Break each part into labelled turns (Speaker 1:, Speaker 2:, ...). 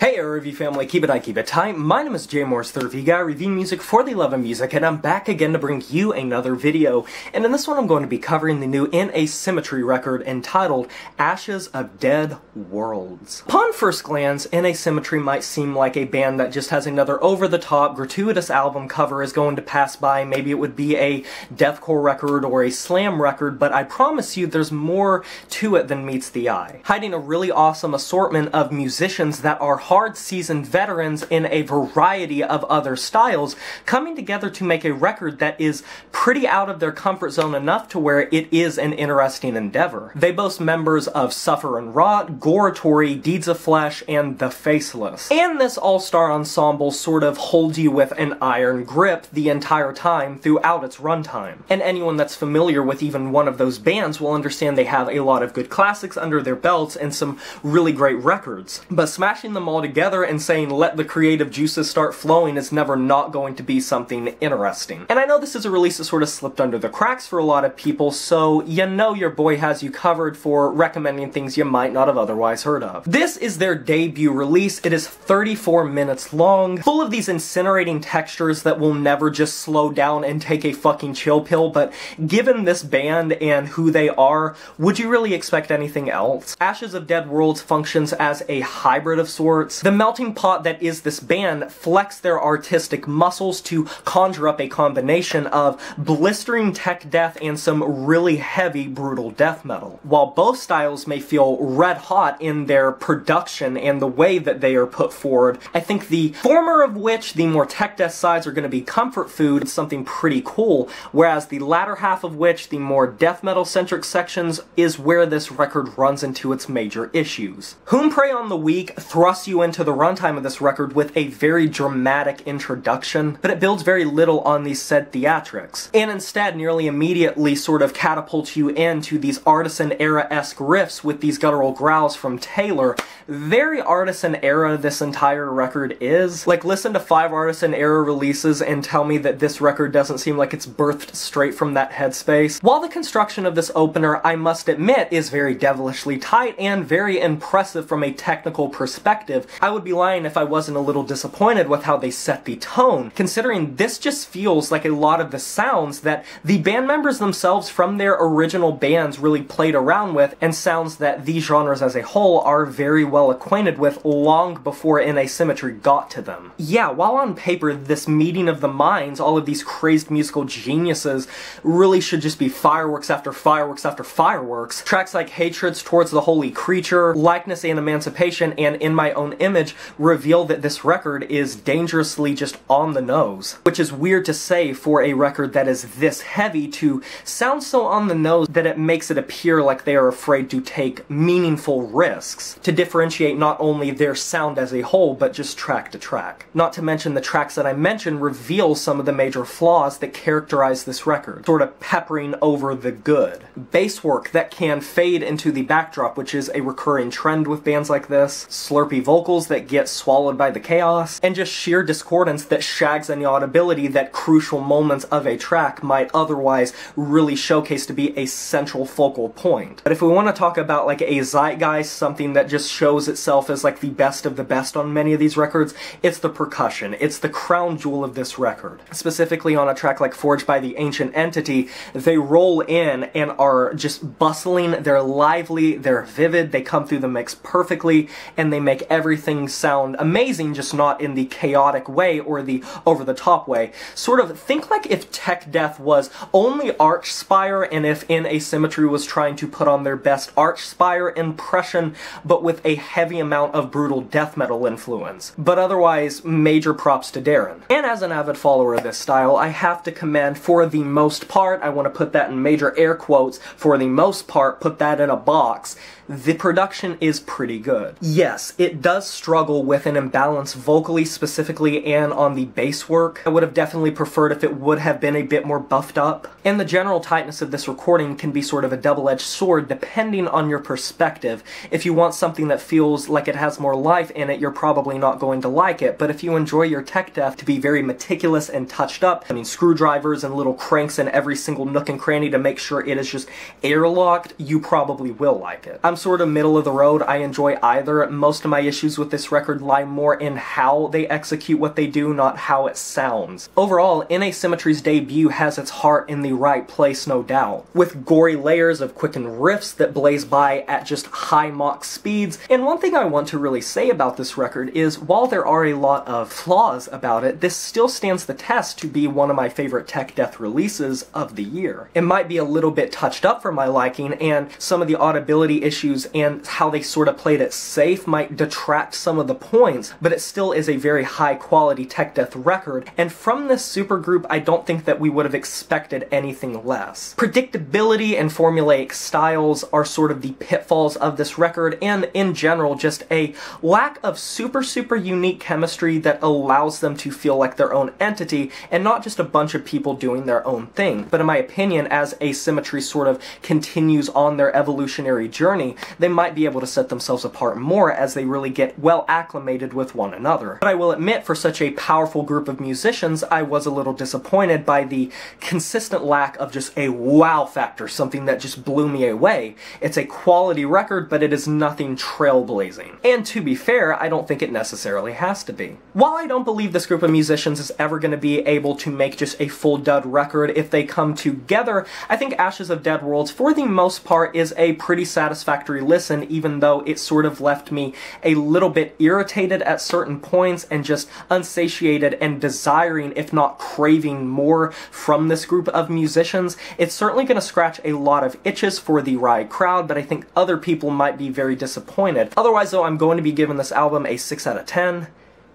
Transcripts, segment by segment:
Speaker 1: Hey review family, keep it tight. My name is J Morris, the review guy, reviewing music for the love of music, and I'm back again to bring you another video. And in this one I'm going to be covering the new In Asymmetry record entitled Ashes of Dead Worlds. Upon first glance, In Asymmetry might seem like a band that just has another over-the-top, gratuitous album cover is going to pass by. Maybe it would be a deathcore record or a slam record, but I promise you there's more to it than meets the eye. Hiding a really awesome assortment of musicians that are hard-seasoned veterans in a variety of other styles, coming together to make a record that is pretty out of their comfort zone enough to where it is an interesting endeavor. They boast members of Suffer and Rot, Goratory, Deeds of Flesh, and the Faceless. And this all-star ensemble sort of holds you with an iron grip the entire time throughout its runtime. And anyone that's familiar with even one of those bands will understand they have a lot of good classics under their belts and some really great records. But smashing them all together and saying let the creative juices start flowing is never not going to be something interesting. And I know this is a release that sort of slipped under the cracks for a lot of people, so you know your boy has you covered for recommending things you might not have otherwise heard of. This is their debut release. It is 34 minutes long, full of these incinerating textures that will never just slow down and take a fucking chill pill, but given this band and who they are, would you really expect anything else? Ashes of Dead Worlds functions as a hybrid of sorts. The melting pot that is this band flex their artistic muscles to conjure up a combination of blistering tech death and some really heavy, brutal death metal. While both styles may feel red hot in their production and the way that they are put forward, I think the former of which, the more tech death sides, are going to be comfort food, something pretty cool, whereas the latter half of which, the more death metal centric sections, is where this record runs into its major issues. Whom Prey on the Weak thrusts you into the runtime of this record with a very dramatic introduction, but it builds very little on these said theatrics, and instead nearly immediately sort of catapults you into these artisan-era-esque riffs with these guttural growls from Taylor. Very artisan-era this entire record is. Like, listen to 5 artisan-era releases and tell me that this record doesn't seem like it's birthed straight from that headspace. While the construction of this opener, I must admit, is very devilishly tight and very impressive from a technical perspective, I would be lying if I wasn't a little disappointed with how they set the tone, considering this just feels like a lot of the sounds that the band members themselves from their original bands really played around with, and sounds that these genres as a whole are very well acquainted with long before In Asymmetry got to them. Yeah, while on paper this meeting of the minds, all of these crazed musical geniuses, really should just be fireworks after fireworks after fireworks, tracks like Hatreds Towards the Holy Creature, Likeness and Emancipation, and In My Own Image reveal that this record is dangerously just on the nose. Which is weird to say for a record that is this heavy to sound so on the nose that it makes it appear like they are afraid to take meaningful risks to differentiate not only their sound as a whole, but just track to track. Not to mention the tracks that I mentioned reveal some of the major flaws that characterize this record, sort of peppering over the good. Bass work that can fade into the backdrop, which is a recurring trend with bands like this, slurpy vocals that get swallowed by the chaos, and just sheer discordance that shags any audibility that crucial moments of a track might otherwise really showcase to be a central focal point. But if we want to talk about like a zeitgeist, something that just shows itself as like the best of the best on many of these records, it's the percussion. It's the crown jewel of this record. Specifically on a track like Forged by the Ancient Entity, they roll in and are just bustling, they're lively, they're vivid, they come through the mix perfectly, and they make everything sound amazing, just not in the chaotic way or the over-the-top way. Sort of think like if Tech Death was only Archspire and if In Asymmetry was trying to put on their best Archspire impression, but with a heavy amount of brutal death metal influence. But otherwise, major props to Darren. And as an avid follower of this style, I have to commend, for the most part, I want to put that in major air quotes, for the most part, put that in a box, the production is pretty good. Yes, it does struggle with an imbalance vocally specifically and on the bass work. I would have definitely preferred if it would have been a bit more buffed up. And the general tightness of this recording can be sort of a double-edged sword depending on your perspective. If you want something that feels like it has more life in it, you're probably not going to like it. But if you enjoy your tech death to be very meticulous and touched up, I mean screwdrivers and little cranks in every single nook and cranny to make sure it is just airlocked, you probably will like it. I'm sort of middle of the road. I enjoy either. Most of my issues issues with this record lie more in how they execute what they do, not how it sounds. Overall, In Asymmetry's debut has its heart in the right place, no doubt, with gory layers of quickened riffs that blaze by at just high Mach speeds. And one thing I want to really say about this record is, while there are a lot of flaws about it, this still stands the test to be one of my favorite tech death releases of the year. It might be a little bit touched up for my liking, and some of the audibility issues and how they sort of played it safe might detract some of the points, but it still is a very high quality tech death record, and from this supergroup I don't think that we would have expected anything less. Predictability and formulaic styles are sort of the pitfalls of this record, and in general just a lack of super unique chemistry that allows them to feel like their own entity and not just a bunch of people doing their own thing. But in my opinion, as Asymmetry sort of continues on their evolutionary journey, they might be able to set themselves apart more as they really get well acclimated with one another. But I will admit, for such a powerful group of musicians, I was a little disappointed by the consistent lack of just a wow factor, something that just blew me away. It's a quality record, but it is nothing trailblazing. And to be fair, I don't think it necessarily has to be. While I don't believe this group of musicians is ever going to be able to make just a full dud record if they come together, I think Ashes of Dead Worlds, for the most part, is a pretty satisfactory listen, even though it sort of left me a little bit irritated at certain points and just unsatiated and desiring, if not craving, more from this group of musicians. It's certainly going to scratch a lot of itches for the Riot crowd, but I think other people might be very disappointed. Otherwise, though, I'm going to be giving this album a 6 out of 10.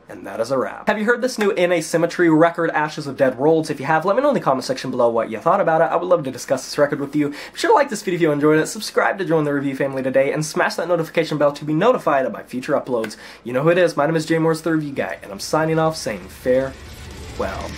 Speaker 1: And that is a wrap. Have you heard this new In Asymmetry record, Ashes of Dead Worlds? If you have, let me know in the comment section below what you thought about it. I would love to discuss this record with you. Be sure to like this video if you enjoyed it, subscribe to join the review family today, and smash that notification bell to be notified of my future uploads. You know who it is, my name is Jay Morris, the Review Guy, and I'm signing off saying farewell.